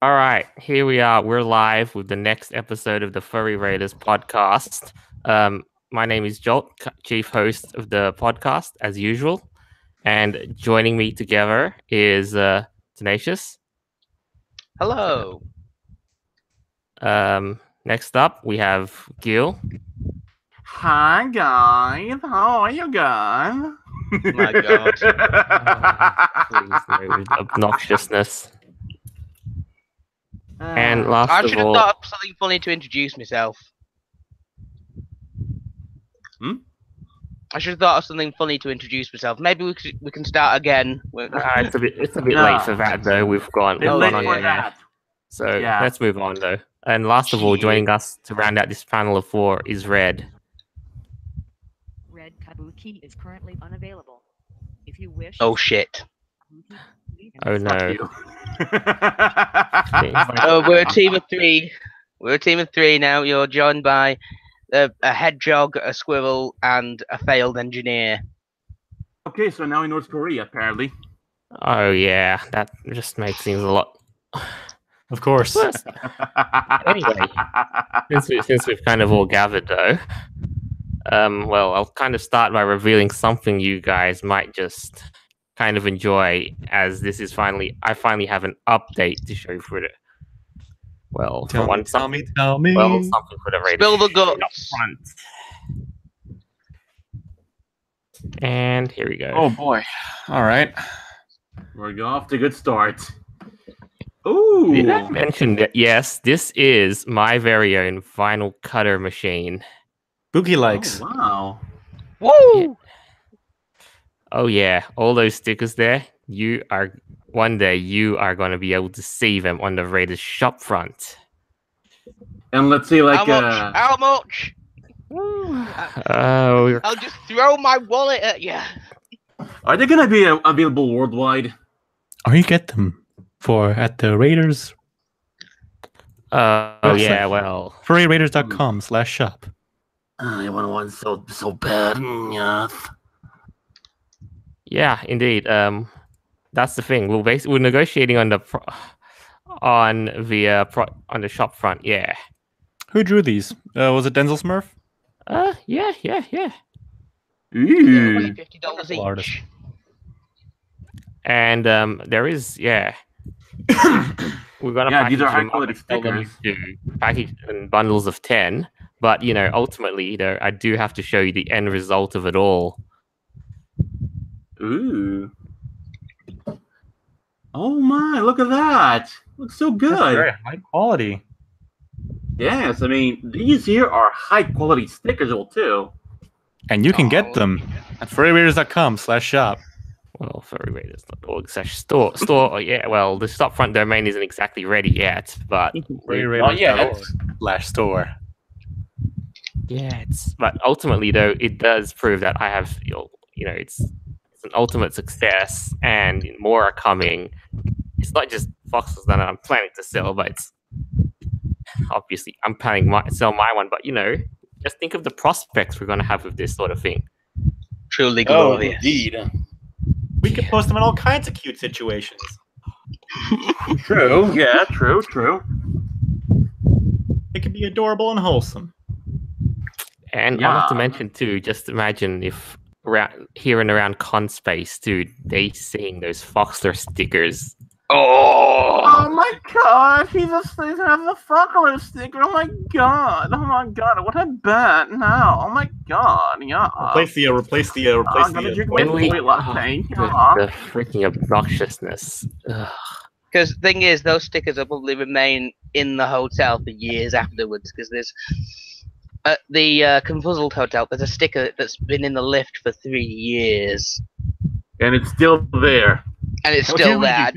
All right, here we are. We're live with the next episode of the Furry Raiders podcast. My name is Jolt, chief host of the podcast, as usual. And joining me together is Tenacious. Hello. Next up, we have Gil. Hi guys, how are you guys? My God. Please, no obnoxiousness. And last I of should have all, thought of something funny to introduce myself. I should have thought of something funny to introduce myself. Maybe we can start again. it's a bit late for that though. We've gone Bit on late on for air. that. So Yeah. let's move on though. And last of all, joining us to round out this panel of four is Red. Red Kabuki is currently unavailable. If you wish. Oh shit. Oh no. Oh, we're a team of three. We're a team of three now. You're joined by a hedgehog, a squirrel, and a failed engineer. Okay, so now in North Korea, apparently. Oh yeah, that just makes things a lot. Of course. Anyway, since we've kind of all gathered though, well, I'll kind of start by revealing something you guys might just kind of enjoy, as this is I finally have an update to show for it. Well, Tell me. Well, something for the Raiders. Spill the guts. Up front. And here we go. Oh boy. All right. We're off to a good start. Ooh. Did I mention that? Yes, this is my very own vinyl cutter machine. Boogie likes. Oh, wow. Woo! Oh yeah, all those stickers there. One day you are going to be able to see them on the Raiders shop front. And let's see, like, How much? Oh, I'll just throw my wallet at you. are they gonna be available worldwide? Or you get them at the Raiders. oh yeah, well, FurryRaiders.com/shop. I want one so bad. yeah, indeed. That's the thing. We're negotiating on the shop front. Yeah. Who drew these? Was it Denzel Smurf? Yeah. Ooh. $50 Artist. each. And there is we're gonna Yeah, these are package them high-quality up and sell them stickers. to package in bundles of 10. But ultimately, I do have to show you the end result of it all. Ooh. Oh my, look at that. Looks so good. Very high quality. Yes, I mean, these here are high-quality stickers too. And you can get them at FurryRaiders.com/shop. Well, furryraiders.org/store. Oh, yeah, well, the shop front domain isn't exactly ready yet, but FurryRaiders.org/store. yeah, but ultimately though, it does prove that I have, it's an ultimate success, and more are coming. It's not just foxes that I'm planning to sell, but it's obviously I'm planning to sell my one. But just think of the prospects we're going to have with this sort of thing. Truly glorious. indeed. We could post them in all kinds of cute situations. True. Yeah, true. It could be adorable and wholesome. And Yeah. not to mention too, just imagine if here and around con space, dude, they seeing those Foxler stickers. Oh! my god, he has a fuckler sticker. Oh my god, what a bet now. Oh my god, yeah. Replace the I'm gonna drink my boy latte. The freaking obnoxiousness. Ugh. Because the thing is, those stickers will probably remain in the hotel for years afterwards. Because there's at the Confuzzled Hotel, there's a sticker that's been in the lift for 3 years, And it's still there. and it's still there.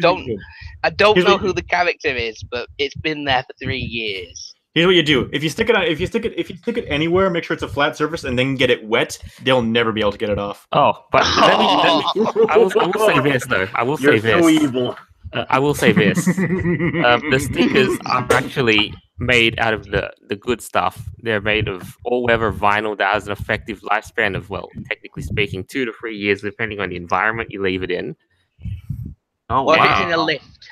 I don't know who the character is, but it's been there for 3 years. Here's what you do: if you stick it anywhere, make sure it's a flat surface, and then get it wet. They'll never be able to get it off. Oh, but I will say this though. You're so evil. I will say this. The stickers are actually made out of the good stuff. They're made of all-weather vinyl that has an effective lifespan of, well, technically speaking, 2 to 3 years, depending on the environment you leave it in. Oh, What if wow. it's in a lift?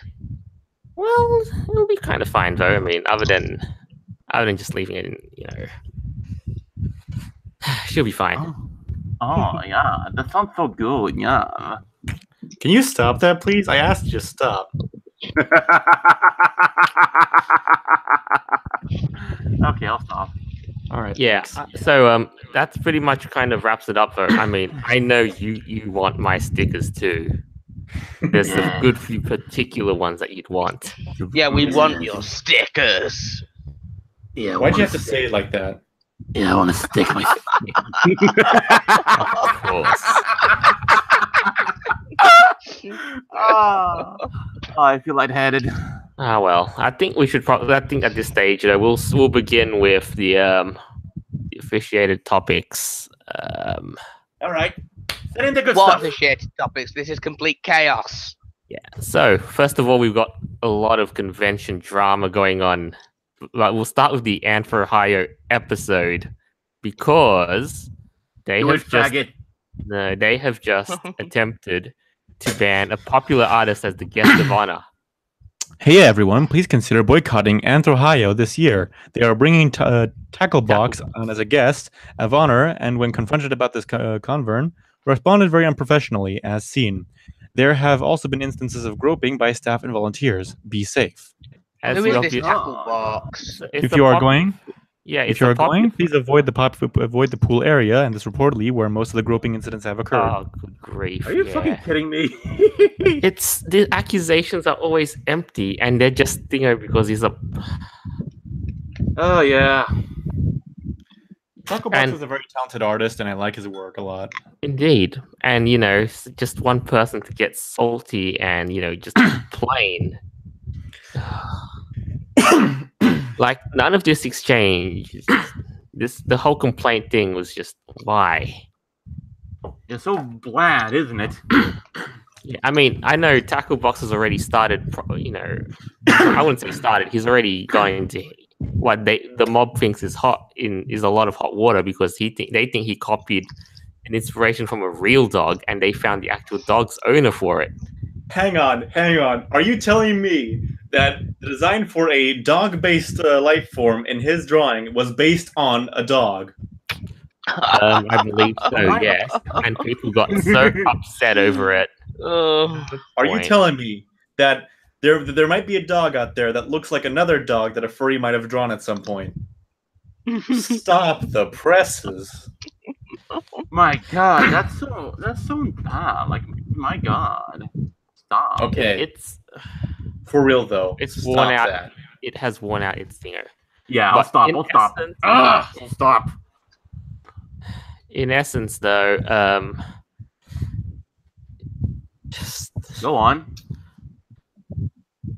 Well, it'll be kind of fine though. I mean, other than just leaving it in, she'll be fine. Oh, yeah, that sounds so good, yeah. Can you stop that, please? I asked you to stop. Okay, I'll stop. All right. Yeah. thanks. So that's pretty much kind of wraps it up. Though. I mean, I know you want my stickers too. There's some good few particular ones that you'd want. Yeah, we want your stickers. Yeah, Why'd you have to say it like that? Yeah, I want to stick my. Of course. I feel lightheaded. Ah well, I think we should probably. I think at this stage, we'll begin with the officiated topics. All right. Send in the good What stuff. officiated topics? This is complete chaos. Yeah. So first of all, we've got a lot of convention drama going on. We'll start with the Anthrohio episode because they have just attempted to ban a popular artist as the guest of honor. Hey everyone, please consider boycotting Anthrohio this year. They are bringing Tacklebox on as a guest of honor, and when confronted about this convern, responded very unprofessionally, as seen. There have also been instances of groping by staff and volunteers. Be safe. As Who the is this obvious- tackle box? it's If a you are pop- going, yeah, if it's you a are going, popular. please avoid the pool area, and this reportedly where most of the groping incidents have occurred. Oh, good grief! Are you yeah. fucking kidding me? It's the accusations are always empty, and they're just because he's a. Oh yeah. Tacklebox and- is a very talented artist, and I like his work a lot. Indeed, and it's just one person to get salty and just plain. Like none of this exchange, the whole complaint thing was just why. It's so bland, isn't it? Yeah, I mean, I know Tacklebox has already started. I wouldn't say started. He's already going to what the mob thinks is a lot of hot water because they think he copied an inspiration from a real dog, and they found the actual dog's owner for it. Hang on. Are you telling me that the design for a dog-based life form in his drawing was based on a dog? I believe so, yes. And people got so upset over it. Are you telling me that there might be a dog out there that looks like another dog that a furry might have drawn at some point? Stop the presses. My God, that's so bad. Like, my God, stop. Okay, It's for real though. It's Stop worn out. that. It has worn out its stinger. Yeah, But I'll stop. in I'll stop. essence- I'll stop. In essence, though, just Go on.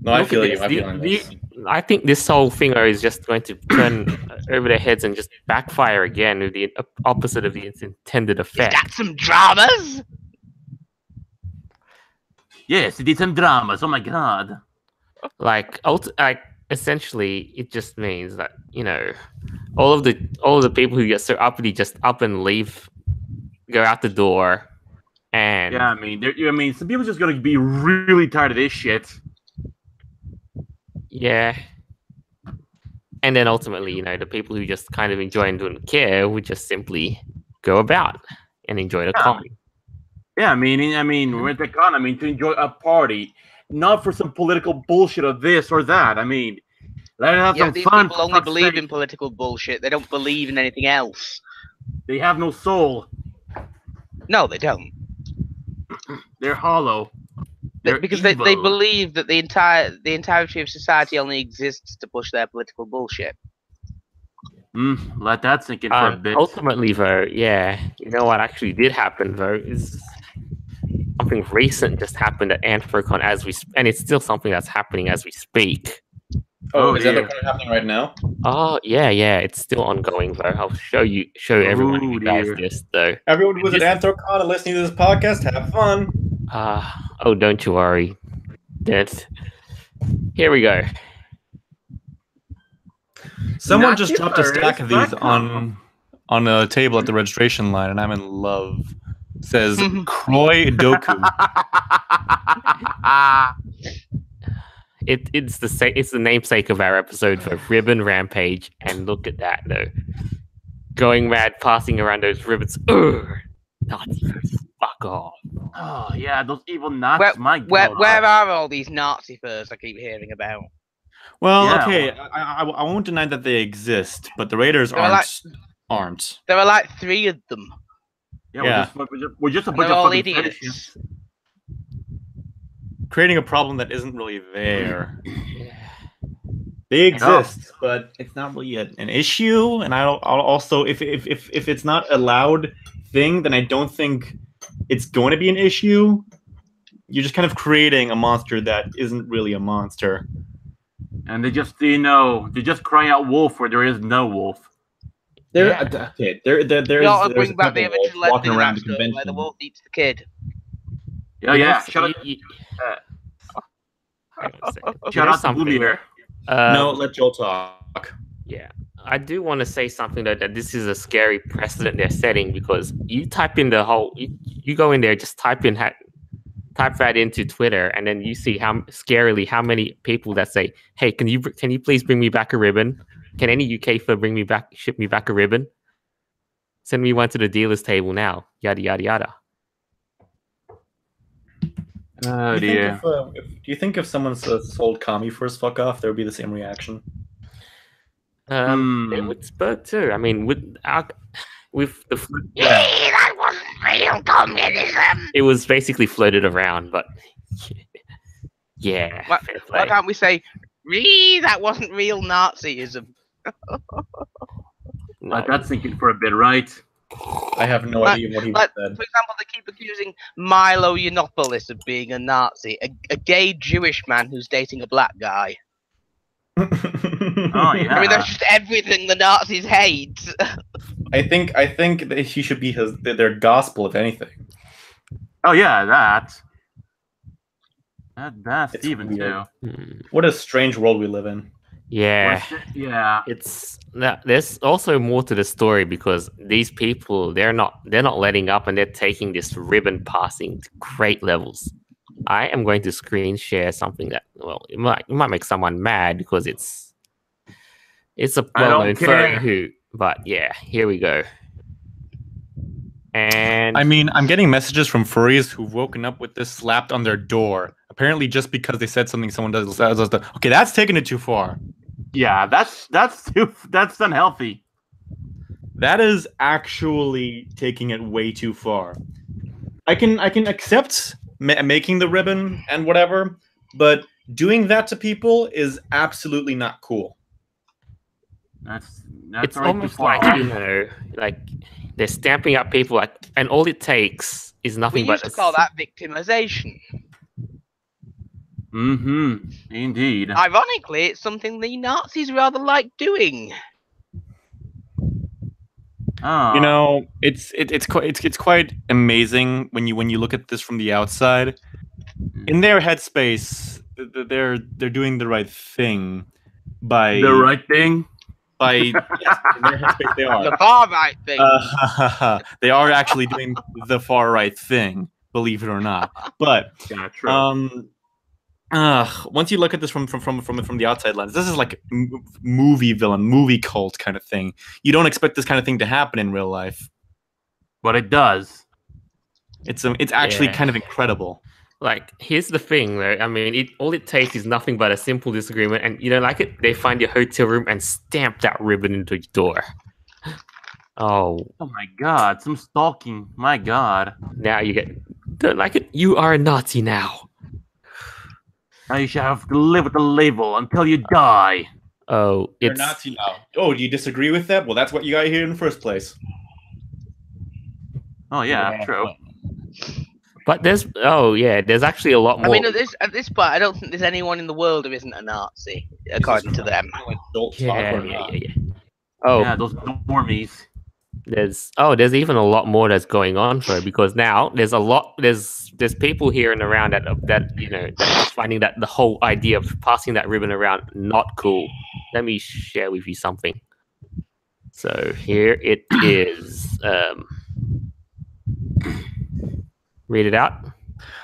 No, I look feel at you. this. I feel you. The- I think this whole thing is just going to turn over their heads and just backfire again with the opposite of the intended Is effect. that some dramas? Yes, it did some dramas. Oh my God. Like essentially, it just means that all of the people who get so uppity just up and leave, go out the door, and Yeah, I mean, some people just gonna be really tired of this shit. yeah. And then ultimately, the people who just kind of enjoy and don't care would just simply go about and enjoy the Yeah. con. Yeah, I mean, we're at the con. I mean, to enjoy a party, not for some political bullshit of this or that. I mean, let us have Yeah, some these fun. people only for fuck's believe sake. in political bullshit. They don't believe in anything else. They have no soul. No, they don't. They're hollow. They're Because they evil. believe that the entirety of society only exists to push their political bullshit. Let that sink in for a bit. Ultimately, though, yeah, what actually did happen, though, is something recent just happened at Anthrocon and it's still something that's happening as we speak. Oh, Oh, is that dear. happening right now? Oh, yeah, it's still ongoing, though. I'll show everyone Oh, you guys dear. this, though. Everyone who's at Anthrocon and listening to this podcast, have fun. Oh, don't you worry. Here we go. Someone Not just too dropped a far, stack of it's these not on a table at the registration line, and I'm in love. It says Kroy Doku. it's the namesake of our episode for Ribbon Rampage, and look at that though, going mad, passing around those ribbons. Ugh, Nazis, fuck off. Oh yeah, those evil Nazis. Where are all these Nazi furs I keep hearing about? Well, Yeah, okay, I won't deny that they exist, but the Raiders aren't. There are like 3 of them. Yeah, we're just a bunch They're of all fucking idiots. fetishists. Creating a problem that isn't really there. Yeah. They exist, but it's not really an issue. And I'll also, if it's not a loud thing, then I don't think it's going to be an issue. You're just kind of creating a monster that isn't really a monster. And they just, they just cry out wolf where there is no wolf. There's You ought to bring back the original walking ending around of the that story where convention. the wolf eats the kid. Yeah, shut up. Hang on a second. Shout out to Something. Bluebeard. No, let Joel talk. Yeah, I do want to say something though, that this is a scary precedent they're setting, because you type in the whole, you go in there, just type that into Twitter, and then you see how many people that say, "Hey, can you please bring me back a ribbon? Can any UK fur ship me back a ribbon? Send me one to the dealer's table now." Yada yada yada. Oh dear. Do you think if someone sold commie furs fuck off, there would be the same reaction? It would spur too. I mean, with the That wasn't real communism. it was basically floated around, but yeah. Why fair play. can't we say, that wasn't real Nazism? No. That's thinking for a bit, right? I have no idea what he Like, said. for example, they keep accusing Milo Yiannopoulos of being a Nazi, a gay Jewish man who's dating a black guy. Oh yeah. I mean, that's just everything the Nazis hate. I think that he should be their gospel, if anything. Oh yeah, that's It's Steven weird. too. What a strange world we live in. Yeah. Yeah. There's also more to the story, because these people, they're not letting up, and they're taking this ribbon passing to great levels. I am going to screen share something that, well, it might make someone mad, because it's a well-known furry who, but yeah, here we go. And I mean, I'm getting messages from furries who've woken up with this slapped on their door. Apparently, just because they said something someone does. Okay, that's taking it too far. Yeah, that's unhealthy. That is actually taking it way too far. I can accept making the ribbon and whatever, but doing that to people is absolutely not cool. That's it's right almost too far. like, like they're stamping up people, and all it takes is We nothing but used to call that victimization. Mm-hmm. Indeed. Ironically, it's something the Nazis rather like doing. Oh. You know, it's quite amazing when you look at this from the outside. In their headspace, they're doing the right thing by the right thing. yes, in their headspace they are. The far right thing. They are actually doing the far right thing, believe it or not. But Yeah, true. once you look at this from the outside lens, this is like movie villain, movie cult kind of thing. You don't expect this kind of thing to happen in real life, But it does. it's actually Yeah. kind of incredible. Like, here's the thing, though. I mean, all it takes is nothing but a simple disagreement, and you don't like it, they find your hotel room and stamp that ribbon into your door. Oh, Oh my god, some stalking. My god. now you don't like it? You are a Nazi now. Now you shall have to live with the label until you die. Oh, You're it's Nazi now. Oh, do you disagree with that? Well, that's what you got here in the first place. Oh yeah, true. But there's actually a lot more. I mean, at this point, I don't think there's anyone in the world who isn't a Nazi, according to them. yeah. Oh, Yeah, those normies. there's even a lot more that's going on for it, because now there's people here and around that are finding that the whole idea of passing that ribbon around not cool. Let me share with you something. So here it is. Read it out.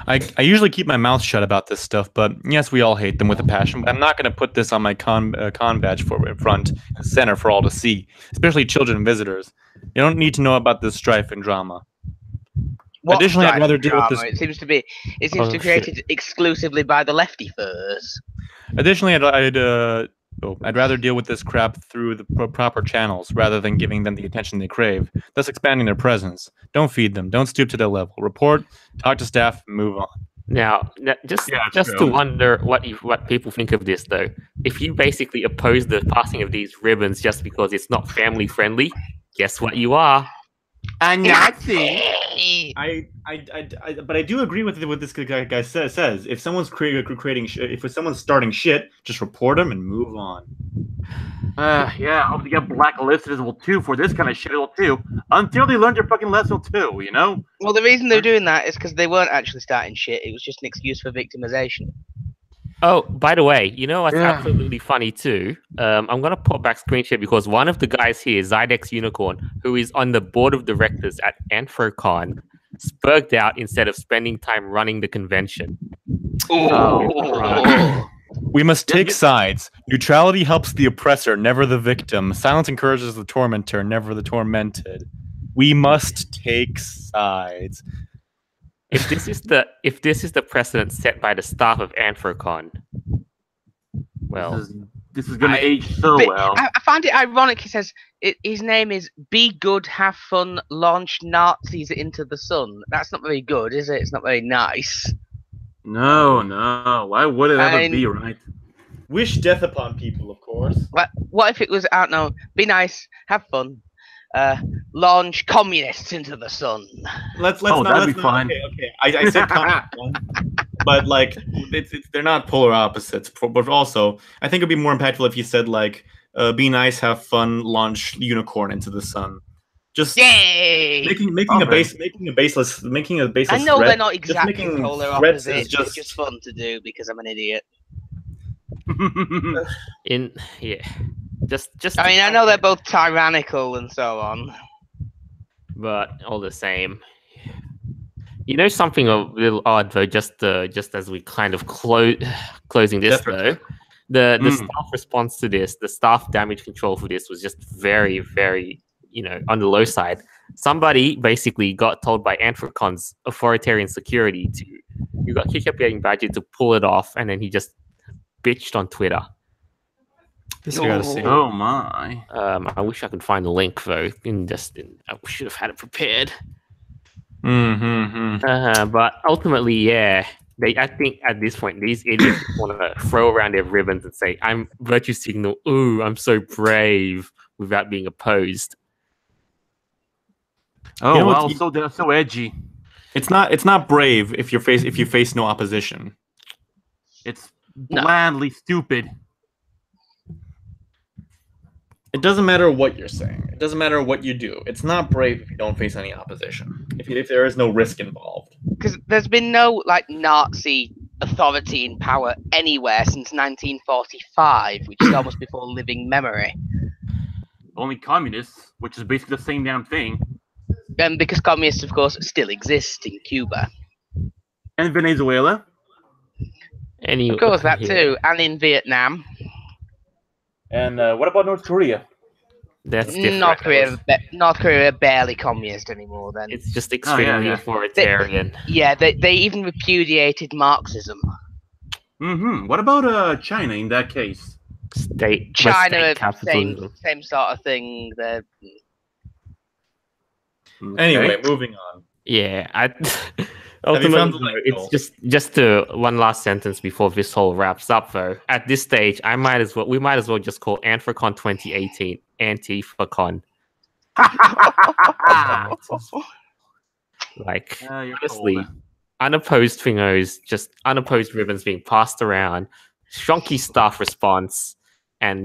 I usually keep my mouth shut about this stuff, but yes, we all hate them with a passion. But I'm not going to put this on my con badge in front and center for all to see, especially children and visitors. You don't need to know about this strife and drama. What Additionally, I'd strife rather and deal with drama? this. It seems to be Oh, be created exclusively by the lefty furs. Additionally, I'd rather deal with this crap through the proper channels rather than giving them the attention they crave, thus expanding their presence. Don't feed them. Don't stoop to their level. Report, talk to staff, and move on. Now, just true. to wonder what people think of this though. If you basically oppose the passing of these ribbons just because it's not family friendly, guess what you are? A Nazi. But I do agree with what this guy says. If someone's if someone's starting shit, just report them and move on. Yeah, I hope they get blacklisted as well too for this kind of shit too. Until they learn their fucking lesson too, you know. Well, the reason they're doing that is because they weren't actually starting shit. It was just an excuse for victimization. Oh, by the way, you know what's Yeah. absolutely funny too? I'm gonna put back screen share because one of the guys here, Zydex Unicorn, who is on the board of directors at Anthrocon, spurged out instead of spending time running the convention. Oh, We must take sides. Neutrality helps the oppressor, never the victim. Silence encourages the tormentor, never the tormented. We must take sides. If this is the precedent set by the staff of Anthrocon, well, This is gonna age so But well. I find it ironic. He says his name is "Be Good, Have Fun, Launch Nazis into the Sun." That's not very good, is it? It's not very nice. No. Why would it ever And- be right? Wish death upon people, of course. What if it was, I don't know, be nice, have fun, launch communists into the sun? Let's that'd be fine. Okay. I said communist, but like they're not polar opposites. But also, I think it'd be more impactful if you said like, be nice, have fun, launch unicorn into the sun. Just Yay! making a baseless I know threat. they're not exactly making polar threats opposites. is It's just fun to do because I'm an idiot. just. I mean, I know they're both tyrannical and so on. But all the same, you know something a little odd though. Just as we kind of closing this though, the staff response to this, the staff damage control for this was just very, very, on the low side. Somebody basically got told by Anthrocon's authoritarian security you kept getting badgered to pull it off, and then he just bitched on Twitter. This I gotta see. Oh my. I wish I could find the link though. I should have had it prepared. But ultimately, yeah, I think at this point these idiots want to throw around their ribbons and say, "I'm virtue signal. Ooh, I'm so brave," without being opposed. Oh, You know, wow, it's- they're so edgy. It's not brave if you face no opposition. It's blandly stupid. It doesn't matter what you're saying. It doesn't matter what you do. It's not brave if you don't face any opposition. If there is no risk involved. Because there's been no Nazi authority in power anywhere since 1945, which is almost before living memory. Only communists, which is basically the same damn thing. And because communists, of course, still exist in Cuba. And Venezuela. Of course, that too. And in Vietnam. And what about North Korea? That's different. North Korea are barely communist anymore then. It's just extremely authoritarian. They even repudiated Marxism. What about China in that case? China, capitalism. same sort of thing. They're... Anyway, moving on. Yeah, found the ultimately, link, it's Joel? just one last sentence before this whole wraps up. Though, at this stage, we might as well just call Anthrocon 2018 Antifacon. Like, honestly, unopposed thingos, just unopposed ribbons being passed around, shonky staff response, and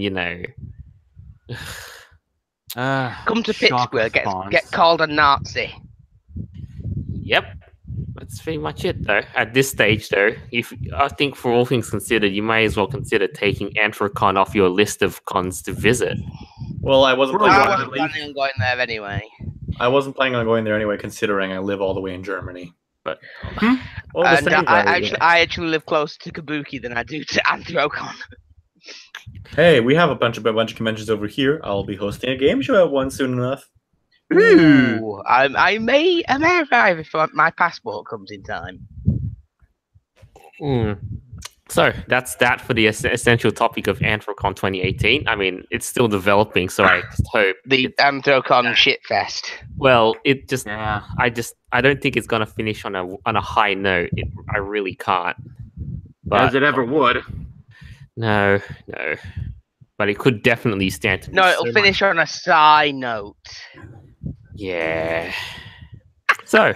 come to Pittsburgh, get called a Nazi. Yep. That's pretty much it, though. At this stage, though, I think for all things considered, you may as well consider taking Anthrocon off your list of cons to visit. Well, I wasn't I wasn't planning on going there anyway. I wasn't planning on going there anyway, considering I live all the way in Germany. But All the And same, I actually live closer to Kabuki than I do to Anthrocon. Hey, we have a bunch of conventions over here. I'll be hosting a game show at one soon enough. Ooh, I may arrive if my passport comes in time. So that's that for the essential topic of Anthrocon 2018. I mean, it's still developing, so I just hope The Anthrocon shitfest. Well, it just Yeah. I don't think it's gonna finish on a high note. I really can't. But As it ever would. no. But it could definitely stand to be No, it'll so finish on a sigh note. Yeah. So,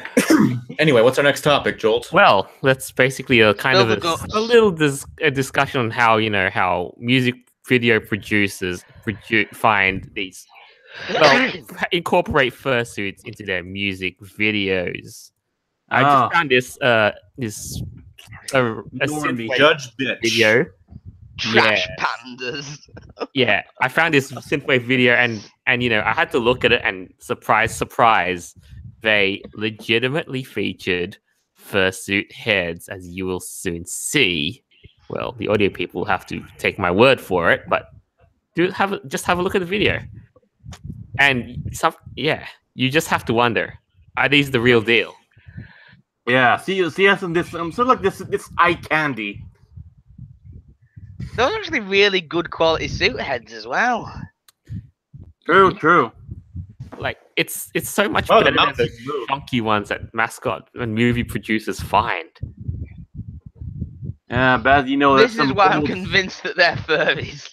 Anyway, what's our next topic, Jolt? well, that's basically a kind of Silver a little discussion on how how music video producers find these incorporate fursuits into their music videos. I just found this a synthwave Judge bitch. video. Trash Yeah. pandas. Yeah, I found this synthwave video, and I had to look at it, and surprise, they legitimately featured fursuit heads, as you will soon see. Well, the audio people will have to take my word for it, but just have a look at the video, and you just have to wonder: are these the real deal? Yeah. See, this sort of like this eye candy. Those are actually really good quality suit heads as well. True. Like it's so much Oh, the better than mouse the is moved. funky ones that mascot and movie producers find. Yeah, but as you know, This there's is some why I'm old- convinced that they're furries.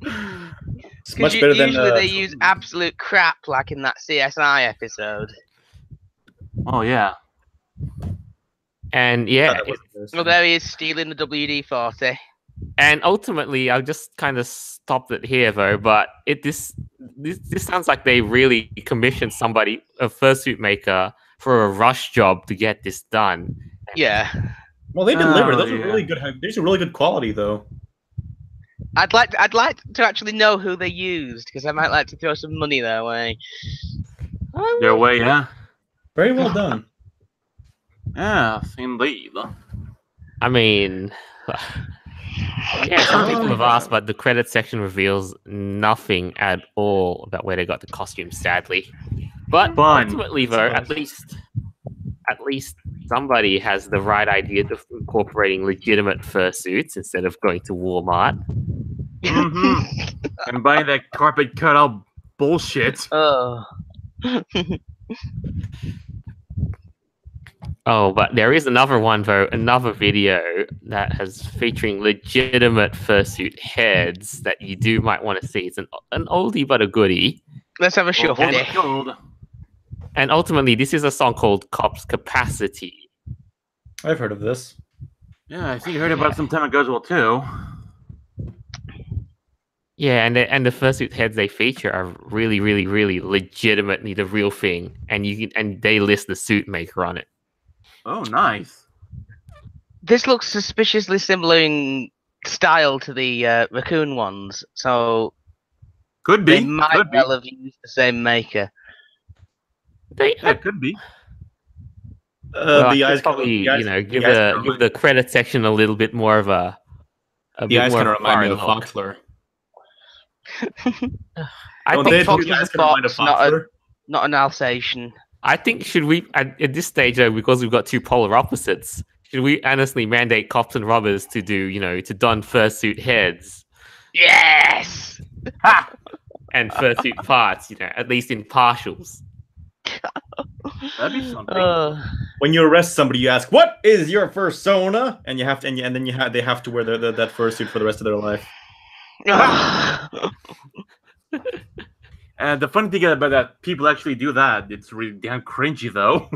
It's much Because better than. usually they use absolute crap, like in that CSI episode. Oh yeah. And Well, there he is stealing the WD-40. and ultimately, I'll just kind of stop it here, though. But this sounds like they really commissioned somebody, a fursuit maker, for a rush job to get this done. Yeah. Well, they delivered. Oh, Those are yeah. really good. These are really good quality, though. I'd like to actually know who they used, because I might like to throw some money their way. Their way, yeah. Very well done. Yes, indeed. I mean, yeah, some people have asked, but the credit section reveals nothing at all about where they got the costumes, sadly. But Fun. ultimately, though, at least somebody has the right idea of incorporating legitimate fursuits instead of going to Walmart. And buying that carpet cutout bullshit. Oh. Oh, but there is another one, though, another video that has featuring legitimate fursuit heads that you might want to see. It's an oldie but a goodie. Let's have a shuffle. Oh, my God. And ultimately, this is a song called Cop's Capacity. I've heard of this. Yeah, I think I heard about it some time ago as well too. Yeah, and the fursuit heads they feature are really, really, really legitimately the real thing. And they list the suit maker on it. Oh, nice. This looks suspiciously similar in style to the raccoon ones, so Could be. they might Could be. well have used the same maker. Yeah, could be. Well, The I eyes should probably, give the eyes give the credit section a little bit more of a The bit eyes more kind of of a remind me of foreign look. Foxler. I Don't think they? Fox The eyes is a kind of remind of fox, not a- Foxler. Not an Alsatian. I think should we at this stage though, because we've got two polar opposites, should we honestly mandate cops and robbers to do to don fursuit heads Yes! and fursuit parts, at least in partials. That'd be something. When you arrest somebody, you ask, "What is your fursona?" And you have to, and then they have to wear that fursuit for the rest of their life. And the funny thing about that, people actually do that. It's really damn cringy, though.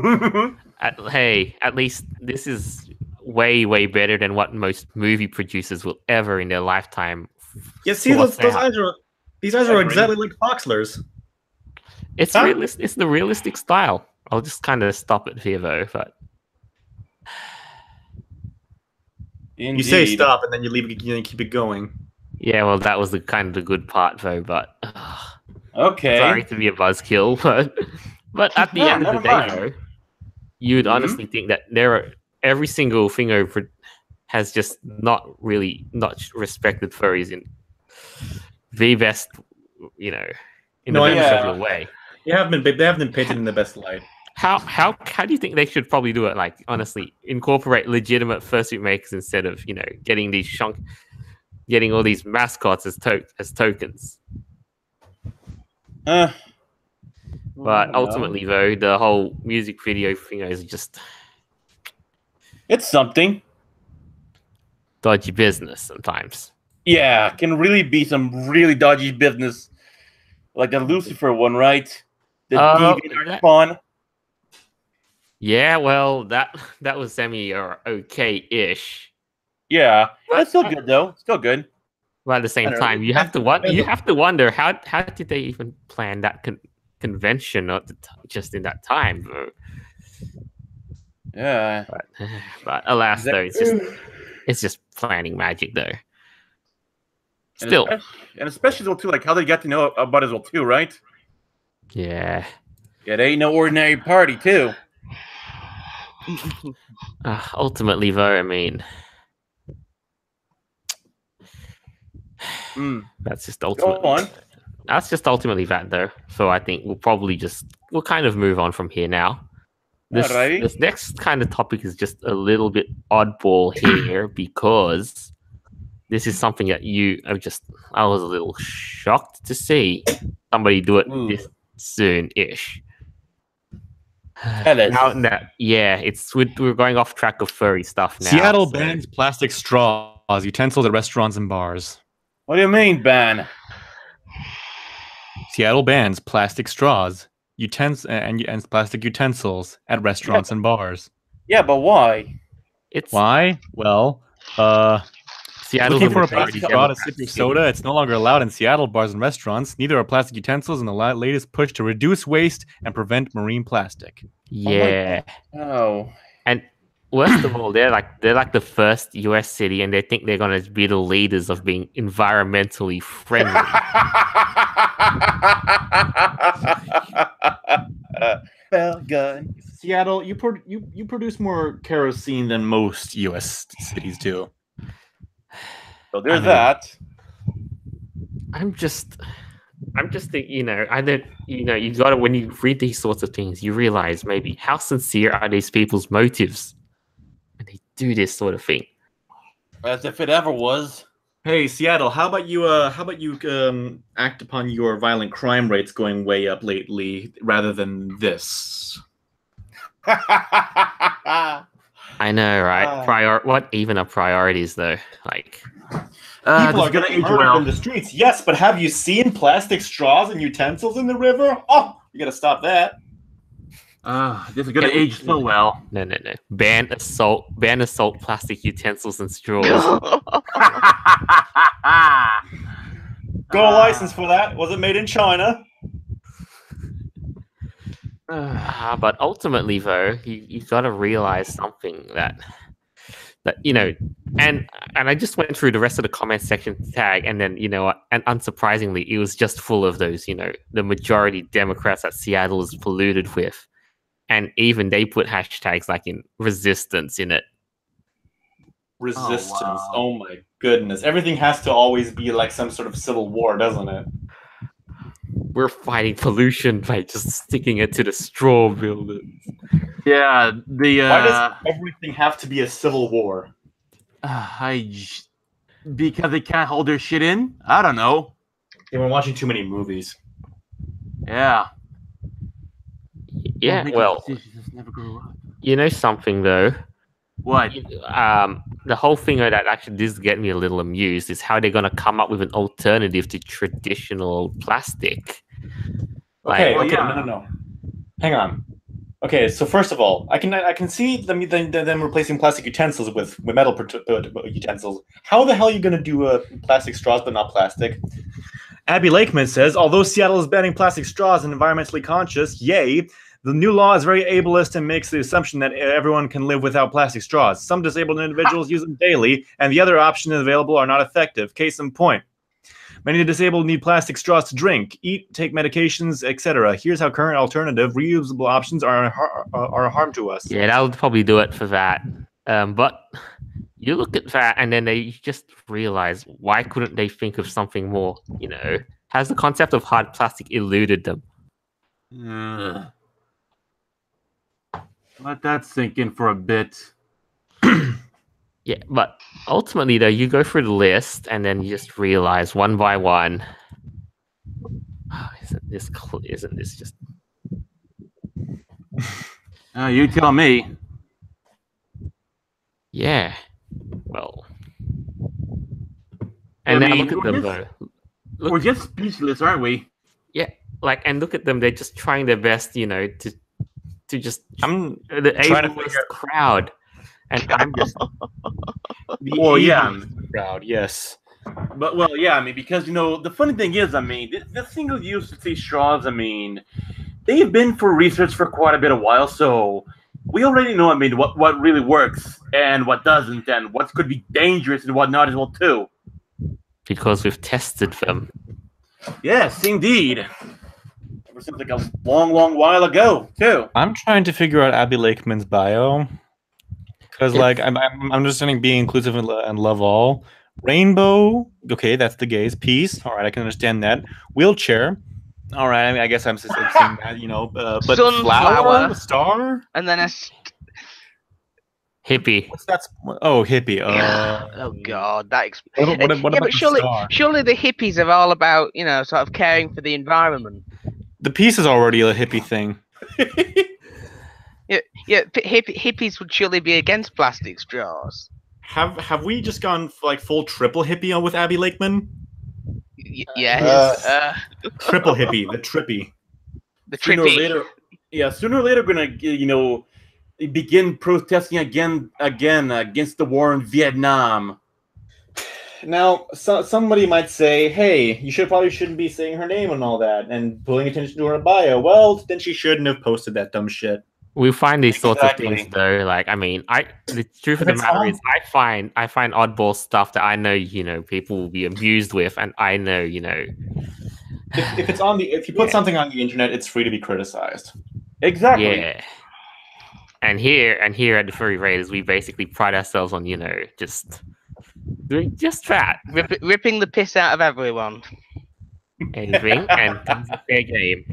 At least this is way, way better than what most movie producers will ever in their lifetime. Yeah, see, force those out. eyes are exactly like Foxler's. It's Huh? realistic. It's the realistic style. I'll just kind of stop it here though. But You say stop, and then you leave it, you keep it going. yeah, well, that was the kind of the good part though. But Okay. sorry to be a buzzkill, but But at the No, end of the never day, mind. though, you'd Mhm. honestly think that every single thing over has just not respected furries in the best, in No, the best yeah. possible way. They haven't been painted in the best light. How do you think they should probably do it? Like, honestly, incorporate legitimate fursuit makers instead of getting all these mascots as tokens. I But don't know. ultimately, though, the whole music video thing is just It's something. dodgy business sometimes. Yeah, can really be some really dodgy business, like the Lucifer one, right? The deviant that- spawn. Yeah, well, that was semi or okay-ish. Yeah, But that's still good though. Still good. But at the same I don't know. time, you have to wonder how did they even plan that convention just in that time, though? Yeah. But alas, though, it's just planning magic, though. Still, and especially as well too, like how they got to know about as well too, right? yeah. Yeah, they ain't no ordinary party too. Ultimately, though, I mean, that's just ultimately. Go on. That's just ultimately that, though. So I think we'll kind of move on from here now. Alrighty. This next kind of topic is just a little bit oddball here because this is something that I was a little shocked to see somebody do it this soon-ish. We're going off track of furry stuff now. Seattle bans plastic straws, utensils at restaurants and bars. What do you mean, ban? Seattle bans plastic straws, and plastic utensils at restaurants and bars. Yeah, but why? Why? Well, Seattle's looking for a majority plastic straw to Democrat sip your city. soda, it's no longer allowed in Seattle bars and restaurants. Neither are plastic utensils in the latest push to reduce waste and prevent marine plastic. Yeah. Oh. And worst of all, they're like the first US city, and they think they're gonna be the leaders of being environmentally friendly. Well, gun. Seattle, you produce more kerosene than most U.S. cities do. So there's I mean, that. I'm just thinking, you gotta, when you read these sorts of things, you realize maybe how sincere are these people's motives when they do this sort of thing. As if it ever was. Hey, Seattle, how about you act upon your violent crime rates going way up lately rather than this? I know, right? What even are priorities, though? Like, People are getting murdered in the streets. Yes, but have you seen plastic straws and utensils in the river? Oh, you gotta stop that. This is gonna age so well. No. Ban assault plastic utensils and straws. Go license for that. Was it made in China? But ultimately, though, you got to realize something that and I just went through the rest of the comment section tag, and then and unsurprisingly, it was just full of those the majority Democrats that Seattle is polluted with, and even they put hashtags like in resistance in it. Resistance. wow. Oh my goodness. Everything has to always be like some sort of civil war, doesn't it? We're fighting pollution by just sticking it to the straw buildings. Yeah, Why does everything have to be a civil war? Because they can't hold their shit in? I don't know. They were watching too many movies. Yeah. Yeah, well, Never grow up. you know something though. What? The whole thing that actually does get me a little amused is how they're going to come up with an alternative to traditional plastic. Okay, Like, no. Hang on. Okay, so first of all, I can see them replacing plastic utensils with metal utensils. How the hell are you going to do plastic straws but not plastic? Abby Lakeman says, although Seattle is banning plastic straws and environmentally conscious, yay, the new law is very ableist and makes the assumption that everyone can live without plastic straws. Some disabled individuals use them daily, and the other options available are not effective. Case in point. Many disabled need plastic straws to drink, eat, take medications, etc. Here's how current alternative reusable options are a harm to us. Yeah, that would probably do it for that. But you look at that and then they just realize, why couldn't they think of something more? Has the concept of hard plastic eluded them? Let that sink in for a bit. Yeah, but ultimately, though, you go through the list and then you just realize one by one, isn't this just? You tell me. Yeah. Well. And now look at them, though. We're just speechless, aren't we? Yeah, and look at them. They're just trying their best, to just. I'm the trying to ableist crowd, and I'm just. Crowd, yes. But because the funny thing is, the single-use straws, they've been for research for quite a bit of while, so we already know, what really works and what doesn't, and what could be dangerous and what not as well too. Because we've tested them. Yes, indeed. Ever since like a long, long while ago, too. I'm trying to figure out Abby Lakeman's bio. Because, I'm understanding being inclusive and love all. Rainbow, okay, that's the gays. Peace, all right, I can understand that. Wheelchair, all right, I guess I'm seeing that, but Sunflower, star, and then a hippie. What's that? Oh, hippie. Oh God, that. What about but surely the hippies are all about sort of caring for the environment. The peace is already a hippie thing. Yeah. Hippies would surely be against plastic straws. Have we just gone full triple hippie with Abby Lakeman? Yes. Triple hippie, the trippy. The trippy. Sooner or later, we're gonna begin protesting again against the war in Vietnam. Now, somebody might say, "Hey, you probably shouldn't be saying her name and all that, and pulling attention to her bio." Well, then she shouldn't have posted that dumb shit. We find these sorts of things, though. The truth of the matter is, I find oddball stuff that I know, people will be amused with, and I know, if you put something on the internet, it's free to be criticized. Exactly. Yeah. And here at the Furry Raiders, we basically pride ourselves on, just doing just that, ripping the piss out of everyone. Anything, and things are fair game.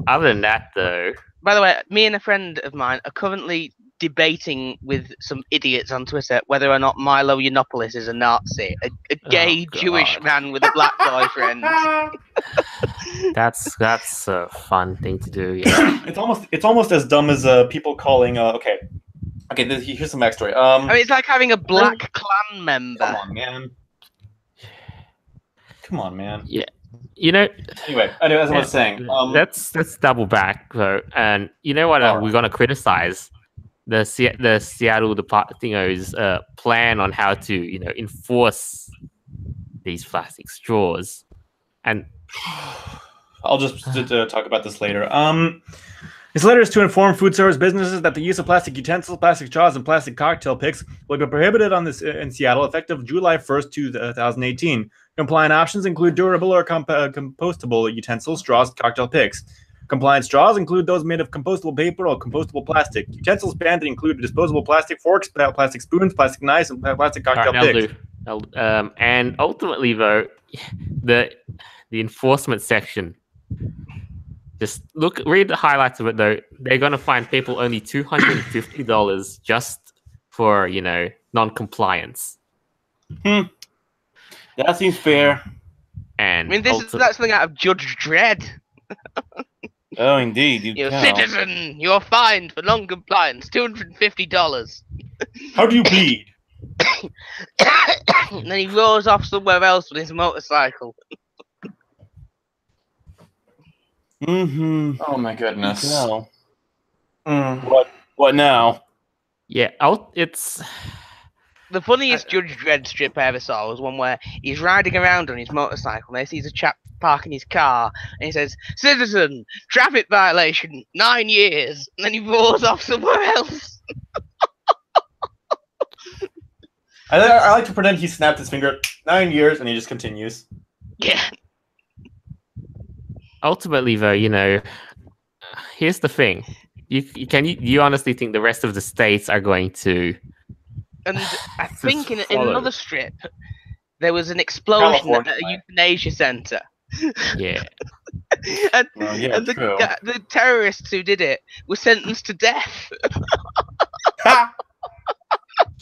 Other than that, though. By the way, me and a friend of mine are currently debating with some idiots on Twitter whether or not Milo Yiannopoulos is a Nazi, a gay Jewish man with a black boyfriend. That's a fun thing to do. Yeah, it's almost as dumb as people calling. Okay. Here's some backstory. It's like having a black clan member. Come on, man. Yeah. Anyway, as I was saying, let's double back though, and you know what? We're gonna criticize the Seattle Department's plan on how to enforce these plastic straws, and I'll just talk about this later. This letter is to inform food service businesses that the use of plastic utensils, plastic straws, and plastic cocktail picks will be prohibited in Seattle effective July 1st, 2018. Compliant options include durable or compostable utensils, straws, and cocktail picks. Compliant straws include those made of compostable paper or compostable plastic. Utensils banned include disposable plastic forks, plastic spoons, plastic knives, and plastic cocktail picks. And ultimately, though, the enforcement section. Just read the highlights of it, though. They're going to fine people only $250 just for, non-compliance. That seems fair. And that's something out of Judge Dredd. Oh, indeed. You're a citizen. You're fined for non-compliance. $250. How do you bleed? And then he roars off somewhere else with his motorcycle. Mm-hmm. Oh my goodness. No. Mm. What now? Yeah, it's the funniest Judge Dredd strip I ever saw was one where he's riding around on his motorcycle and he sees a chap parking his car and he says, "Citizen, traffic violation, 9 years," and then he roars off somewhere else. I like to pretend he snapped his finger, 9 years, and he just continues. Yeah. Ultimately, though, here's the thing: you honestly think the rest of the states are going to? And I think in follow. another strip, there was an explosion California, at a right? euthanasia center. Yeah. and Well, yeah, and true. the terrorists who did it were sentenced to death.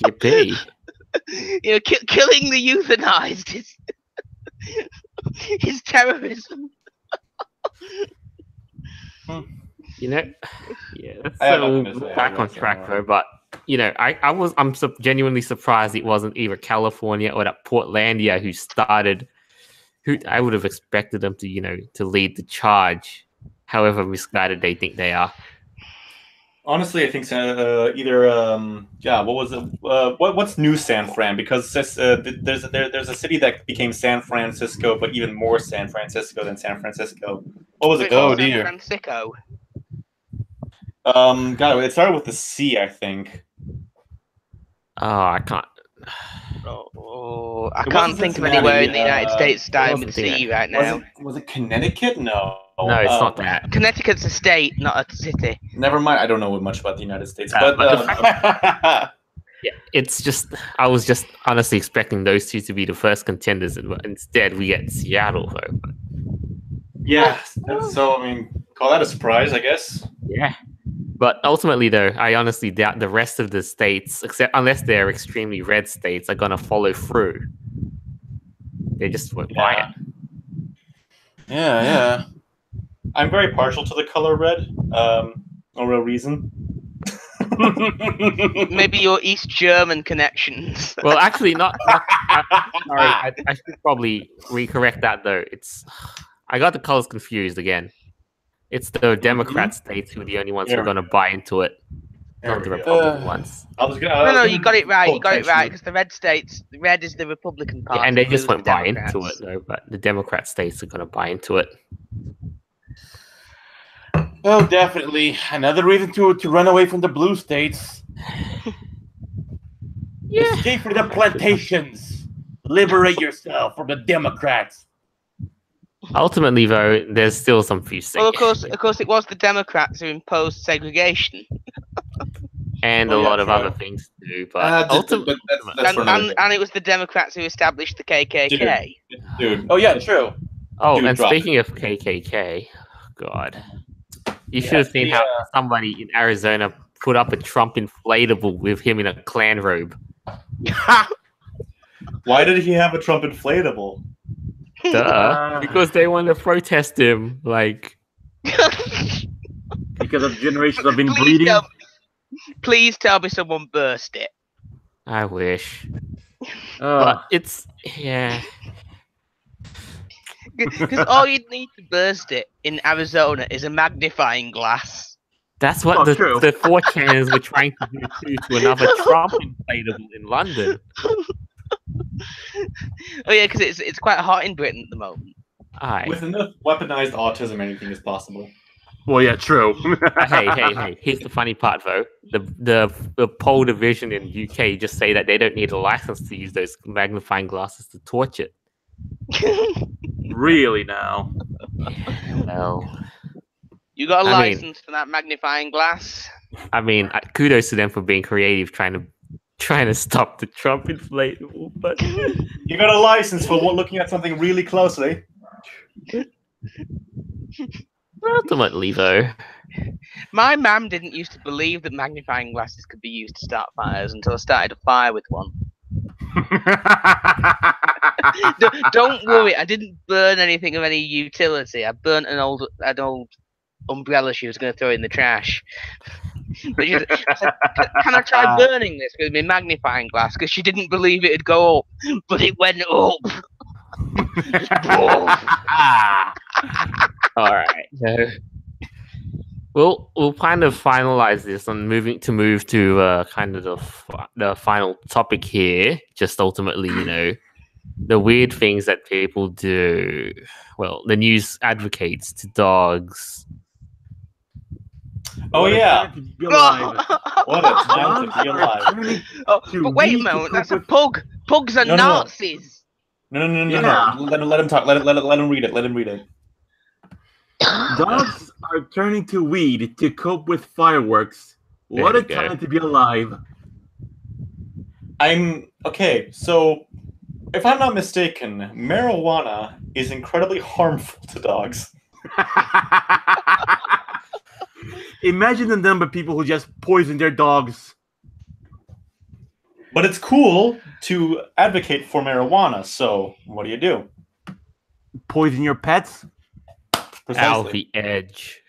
Yippee. Killing the euthanized is terrorism. Yeah, that's I have so nothing to say, back I on guess, track anyway. though. But I'm genuinely surprised it wasn't either California or that Portlandia who I would have expected them to to lead the charge. However misguided they think they are. Honestly, I think either what was it? What's New San Fran? Because there's a city that became San Francisco, but even more San Francisco than San Francisco. What was it Which called? is San dear. Francisco. God, it started with the C, I think. Oh, I can't. I It can't wasn't think of Cincinnati, anywhere in the United States starting wasn't with C there. right now. Was it Connecticut? No. No, it's not that. Connecticut's a state, not a city. Never mind. I don't know much about the United States, but but the Yeah, it's just I was just honestly expecting those two to be the first contenders, and instead we get Seattle though. But yeah. So I mean, call that a surprise, I guess. yeah, but ultimately though, I honestly doubt the rest of the states, except unless they're extremely red states, are gonna follow through. They just won't buy it. Yeah. I'm very partial to the color red. No real reason. Maybe your East German connections. Well, actually, not sorry, I should probably recorrect that though. I got the colors confused again. It's the Democrat states who are the only ones who are going to buy into it, not the Republican ones. No, you got it right. You got it right because the red states, red is the Republican Party, Yeah, and they just blue won't is the buy Democrats. into it though. But the Democrat states are going to buy into it. Oh, definitely. Another reason to run away from the blue states. Yeah. Escape from the plantations. Liberate yourself from the Democrats. Ultimately, though, there's still some few states. Well, of course, it was the Democrats who imposed segregation, and a lot of other things too. But ultimately, and it was the Democrats who established the KKK. Dude. Oh yeah, true. Oh, Dude, and drop speaking of KKK, God, you should have seen how somebody in Arizona put up a Trump inflatable with him in a Klan robe. Why did he have a Trump inflatable? Duh, because they wanted to protest him, like because of generations of inbreeding. Please tell me someone burst it. I wish, but it's because all you'd need to burst it in Arizona is a magnifying glass. That's what the 4chaners were trying to do too to another Trump inflatable in London. Oh yeah, because it's quite hot in Britain at the moment. Aye. With enough weaponized autism, anything is possible. Well, yeah, true. hey! Here's the funny part, though. The poll division in UK just say that they don't need a license to use those magnifying glasses to torch it. Really now? Well, you got a license for that magnifying glass? I mean, kudos to them for being creative, trying to stop the Trump inflatable. But you got a license for looking at something really closely. Ultimately, though, my mum didn't used to believe that magnifying glasses could be used to start fires until I started a fire with one. Don't worry, I didn't burn anything of any utility. I burnt an old umbrella she was going to throw in the trash. But she said, can I try burning this with my magnifying glass? Because she didn't believe it'd go up, but it went up. All right. So, we'll kind of finalize this and move to kind of the final topic here. Just ultimately, the weird things that people do. Well, the news advocates to dogs. Oh yeah! What a time to be alive! But wait a moment, that's a pug. Pugs are Nazis. No. Yeah. Let him talk. Let him read it. Let him read it. Dogs are turning to weed to cope with fireworks. What There a you go. time to be alive. Okay, so if I'm not mistaken, marijuana is incredibly harmful to dogs. Imagine the number of people who just poison their dogs. But it's cool to advocate for marijuana, so what do? Poison your pets? Ow, the edge.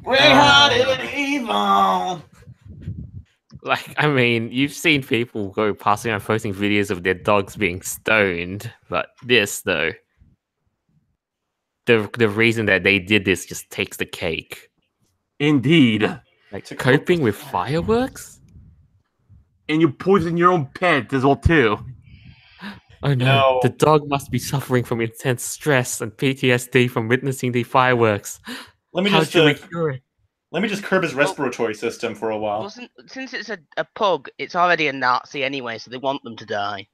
Red-hearted evil. Like, I mean, you've seen people go passing around posting videos of their dogs being stoned, but this, though, the reason that they did this just takes the cake. Indeed. Like, coping with fireworks? And you poison your own pet as well, too. Oh no, the dog must be suffering from intense stress and PTSD from witnessing the fireworks. Let me How'd you cure it? Let me just curb his respiratory system for a while. Since it's a pug, it's already a Nazi anyway, so they want them to die.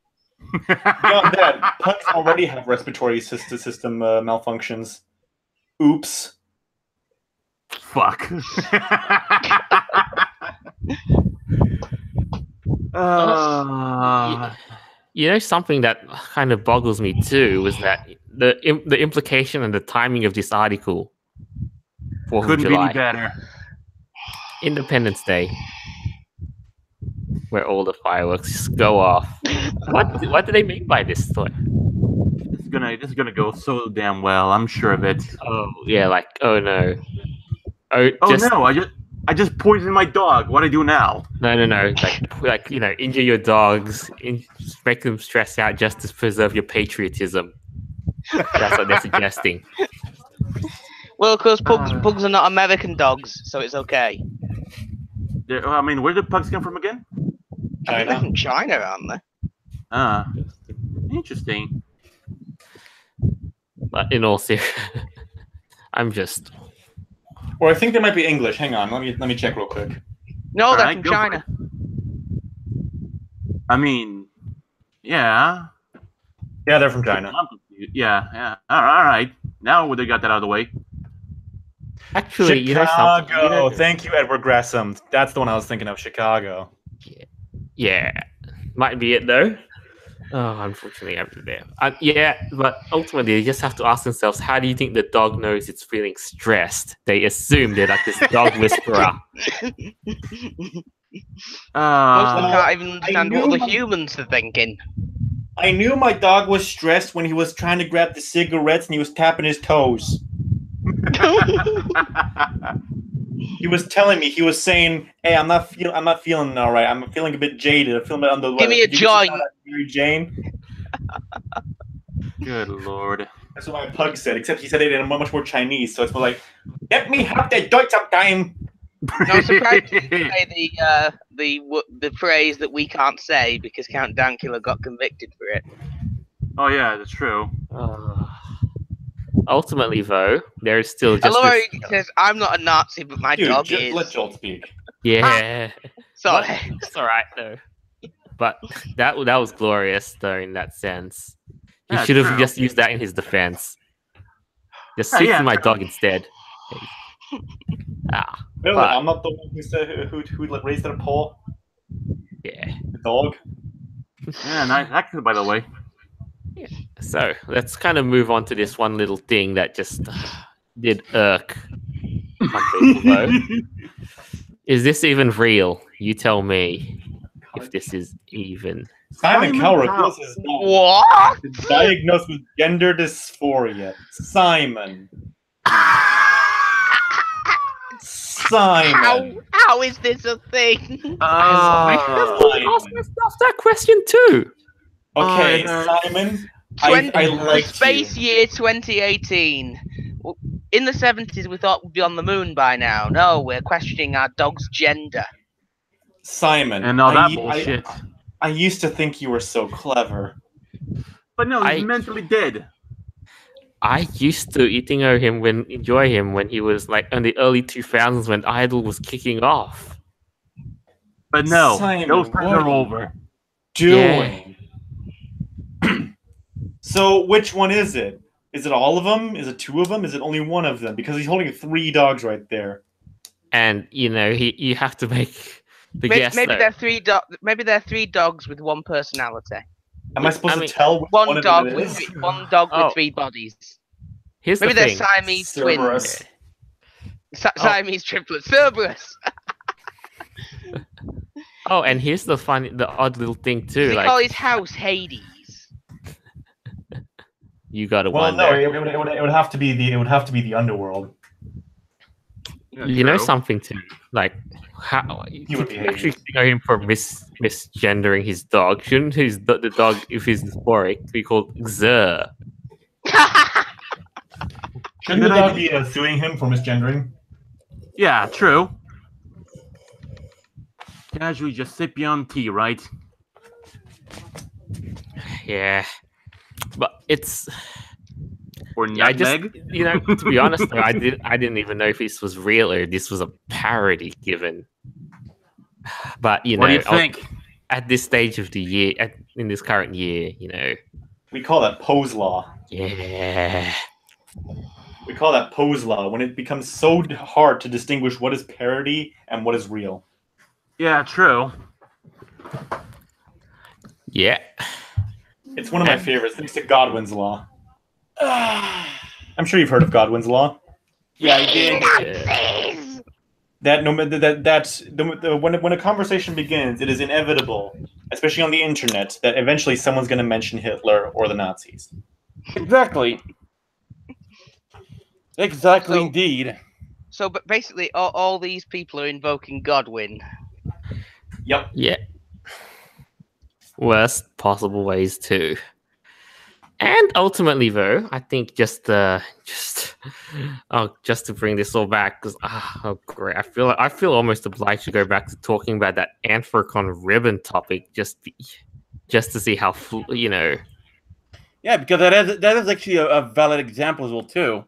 Beyond that, pugs already have respiratory system malfunctions. Oops. Fuck. You know, something that kind of boggles me too was that the implication and the timing of this article. 4th Couldn't of be July, any better. Independence Day, where all the fireworks just go off. What do they mean by this story? This is gonna go so damn well. I'm sure of it. Oh yeah, like oh no. No! I just poisoned my dog. What do I do now? No. Like you know, injure your dogs, make them stress out just to preserve your patriotism. That's what they're suggesting. Well, of course, pugs are not American dogs, so it's okay. I mean, where did pugs come from again? I think they're from China, aren't they? Interesting. But in all seriousness, I'm just. Or I think they might be English. Hang on, let me check real quick. No, they're from China. I mean, yeah. Yeah, they're from China. Yeah. All right. Now they got that out of the way. Actually, Chicago. Thank you, Edward Gresham. That's the one I was thinking of. Chicago. Yeah. Might be it though. Oh, unfortunately, I'm there. Yeah, but ultimately, they just have to ask themselves, how do you think the dog knows it's feeling stressed? They assume they're like this dog whisperer. Most of them can't even understand what the humans are thinking. I knew my dog was stressed when he was trying to grab the cigarettes and he was tapping his toes. He was telling me, he was saying, "Hey, I'm not feeling all right. I'm feeling a bit jaded. I'm feeling a bit under the weather. Give me a joint, Mary Jane." Good lord. That's what my pug said, except he said it in a much more Chinese, so it's more like, "Let me have that joint sometime." No, I'm surprised you didn't say the phrase that we can't say because Count Dankula got convicted for it. Oh yeah, that's true. Ultimately, though, there's still just. I love how he says, "I'm not a Nazi, but my dog is." Let Joel speak. Yeah. Sorry. It's all right though. But that was glorious though in that sense. He should have just used that in his defense. Just speak to my dog instead. Really? I'm not the one who raised their paw. Yeah. The dog. Yeah, nice accent, by the way. Yeah. So let's kind of move on to this one little thing that just did irk some people, though. Is this even real? You tell me if this is even. Simon Cowrick was his dog. What? Diagnosed with gender dysphoria. Simon. How is this a thing? I have asked myself that question too. Okay, Simon. I like Space year 2018. In the 70s, we thought we'd be on the moon by now. No, we're questioning our dog's gender. Simon. And all that bullshit. I used to think you were so clever. But no, he's mentally dead. I used to enjoy him when he was like in the early 2000s when Idol was kicking off. But no, Simon, those times are over. Doing. So which one is it? Is it all of them? Is it 2 of them? Is it only one of them? Because he's holding 3 dogs right there. And you have to make the guess. Maybe they're 3 Maybe they're 3 dogs with 1 personality. Am I supposed to tell which one of dog them it with is? 1 dog with 3 bodies. Here's Maybe the they're thing. Siamese Cerberus. twins. Siamese triplets. Cerberus. Oh, and here's the odd little thing too. They Like, call his house Hades. you got to Well, no, wonder. it would have to be the underworld. You know something too, like how He would be actually know him for misgendering his dog. Shouldn't the dog, if he's dysphoric, be called Xer? Shouldn't the dog be suing him for misgendering? Yeah, true. Casually just sip on tea, right? Yeah, but it's Or I just nutmeg? to be honest, though, I didn't even know if this was real or this was a parody given. But What do you think? at this stage of the year, in this current year, We call that pose law. yeah. We call that pose law when it becomes so hard to distinguish what is parody and what is real. Yeah, true. Yeah. It's one of my favorites, thanks to Godwin's law. I'm sure you've heard of Godwin's law. Yeah, I did. That when a conversation begins, it is inevitable, especially on the internet, that eventually someone's going to mention Hitler or the Nazis. Exactly. Exactly, So- indeed. So, but basically, all these people are invoking Godwin. Yep. Yeah. Worst possible ways too. And ultimately, though, I think just to bring this all back, because great, I feel almost obliged to go back to talking about that Anthrocon ribbon topic, just to see how Yeah, because that is actually a valid example as well too.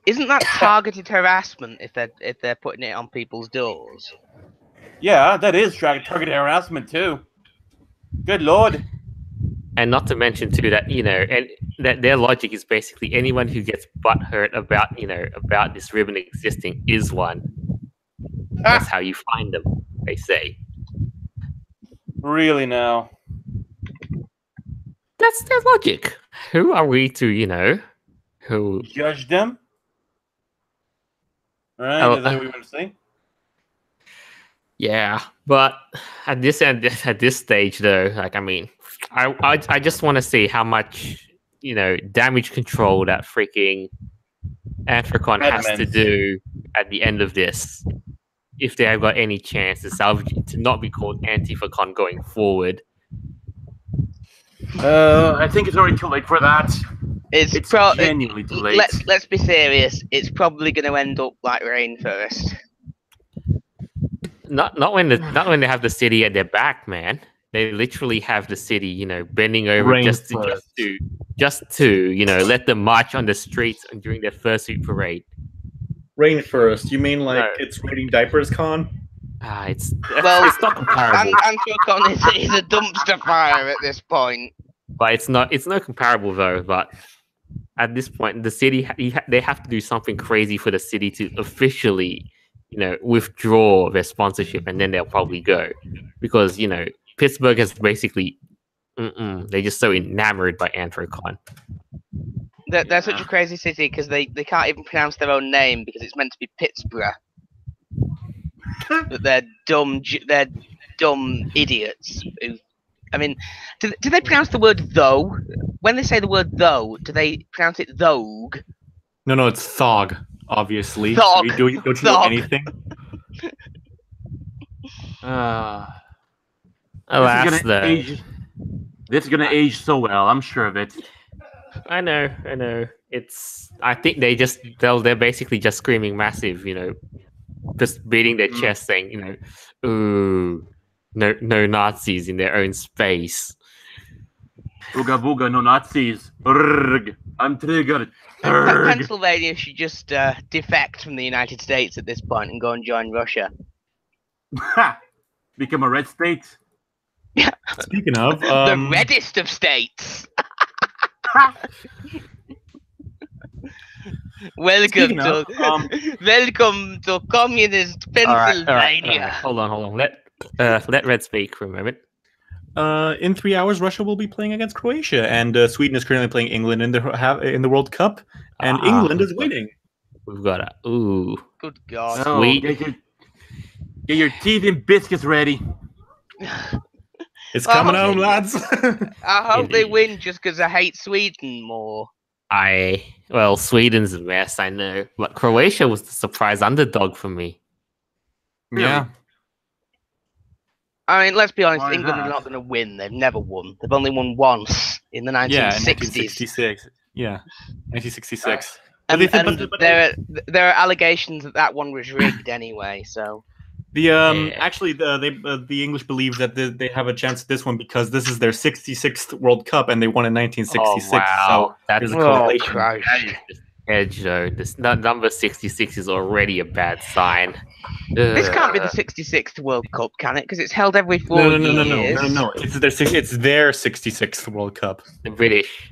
Isn't that targeted harassment if they're putting it on people's doors? Yeah, that is targeted harassment too. Good lord. And not to mention too that and that their logic is basically anyone who gets butthurt about this ribbon existing is one. That's how you find them, they say. Really now. That's their logic. Who are we to who Judge them? Right? Oh, Is that what we want to say? Yeah, but at this stage, though, like, I mean, I just want to see how much damage control that freaking Anthrocon has to do at the end of this, if they have got any chance to salvage it to not be called Anthrocon going forward. I think it's already too late for that. It's genuinely too late. Let's be serious. It's probably going to end up like Rainforest. Not when they have the city at their back, man. They literally have the city, bending over just to let them march on the streets during their Fursuit parade. Rainforest? You mean like it's Raining Diapers Con? It's not comparable. Anthrocon is a dumpster fire at this point. But it's not comparable though. But at this point, the city they have to do something crazy for the city to officially, withdraw their sponsorship, and then they'll probably go, because Pittsburgh has basically they're just so enamored by Anthrocon. They're such a crazy city because they can't even pronounce their own name because it's meant to be Pittsburgh. But they're dumb idiots. I mean, do they pronounce the word though? When they say the word though, do they pronounce it thogue? No, it's thog, obviously. Thog. Don't you know anything? Alas, this is gonna age so well. I'm sure of it. I know. I think they're basically just screaming massive, just beating their chest, saying, ooh, no Nazis in their own space. Ooga booga, no Nazis. Urgh, I'm triggered. Urgh. Pennsylvania should just defect from the United States at this point and go and join Russia. Ha! Become a red state. Speaking of, The reddest of states. Welcome welcome to communist Pennsylvania. Hold on. Let Red speak for a moment. in 3 hours, Russia will be playing against Croatia, and Sweden is currently playing England in the World Cup, and England is winning. We've got a ooh. Good God. Sweet. Get your teeth and biscuits ready. It's coming home, lads. I hope they win just because I hate Sweden more. Well, Sweden's a mess, I know, but Croatia was the surprise underdog for me. Yeah. I mean, let's be honest, Why England not? are not going to win. They've never won. They've only won once in the 1960s. Yeah, in 1966. Yeah, 1966. And, But they- and there are allegations that one was rigged anyway, so... The actually the English believe that they have a chance at this one because this is their 66th World Cup and they won in 1966. Oh, wow. So That's there's a Oh, correlation. Christ. Edge, though. This number 66 is already a bad sign. This can't be the 66th World Cup, can it? Because it's held every 4 No. years. It's their 66th World Cup. The British.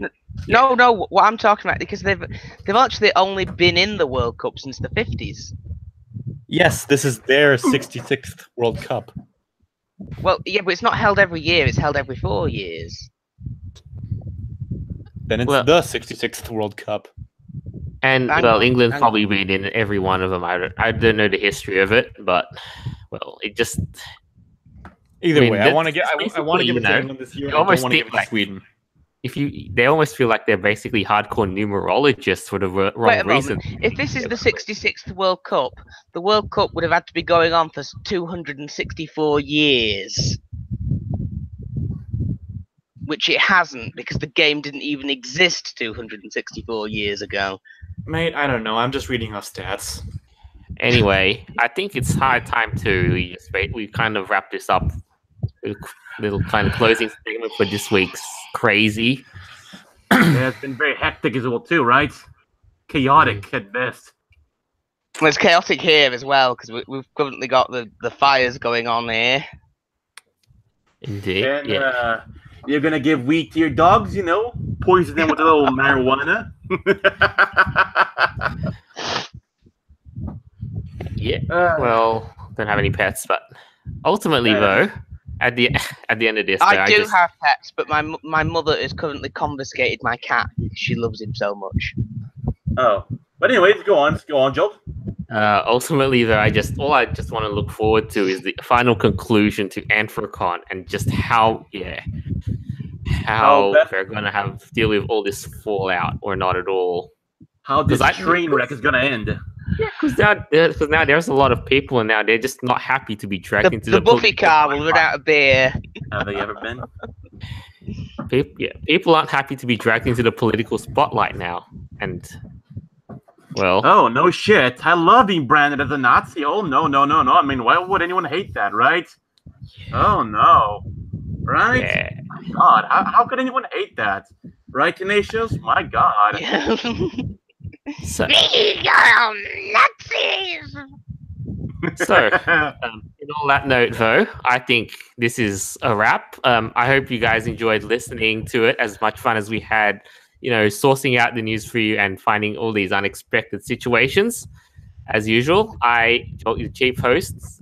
No, what I'm talking about, because they've actually only been in the World Cup since the 50s. Yes, this is their 66th World Cup. Well, yeah, but it's not held every year, it's held every 4 years. Then it's Well- the 66th World Cup. And, Hang well, on, England's hang probably been in every one of them. I don't know the history of it, but, well, it just... Either I mean, way, I that's want to give basically, it you to know, England this year. you I don't almost want to think give it to like- Sweden. They almost feel like they're basically hardcore numerologists for the Wait wrong a reason. moment. If this is the 66th World Cup, the World Cup would have had to be going on for 264 years. Which it hasn't, because the game didn't even exist 264 years ago. Mate, I don't know. I'm just reading off stats. Anyway, I think it's high time to we kind of wrap this up. Little kind of closing statement for this week's crazy. Yeah, it's been very hectic as well too, right? Chaotic at best. Well, it's chaotic here as well, because we've currently got the fires going on here. Indeed. And Yeah. you're gonna give wheat to your dogs, you know, poison them with a little marijuana. Yeah. Well, don't have any pets, but ultimately, though, at the end of this, though, I do just, have pets, but my mother has currently confiscated my cat because she loves him so much. Oh, but anyways, go on, Joel. ultimately, though, I just want to look forward to is the final conclusion to Anthrocon and just how How they're gonna have deal with all this fallout or not at all. How this 'Cause I- train wreck is gonna end. Yeah, because now there's a lot of people, and now they're just not happy to be dragged into The the Buffy car will run out of beer. Have they ever been? People aren't happy to be dragged into the political spotlight now, and well, Oh no shit! I love being branded as a Nazi. Oh no. I mean, why would anyone hate that, right? Oh no, right? yeah, God, how could anyone hate that? Right, Tenacious? My God. so Nazis! so. In all that note, though, I think this is a wrap. I hope you guys enjoyed listening to it as much fun as we had, sourcing out the news for you and finding all these unexpected situations. As usual, your chief hosts,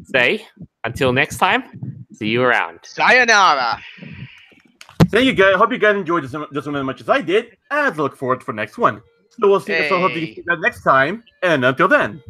say, until next time, see you around. Sayonara! Thank you guys. Hope you guys enjoyed this one as much as I did, and I look forward for the next one. So we'll see. So hope you see you guys next time, and until then.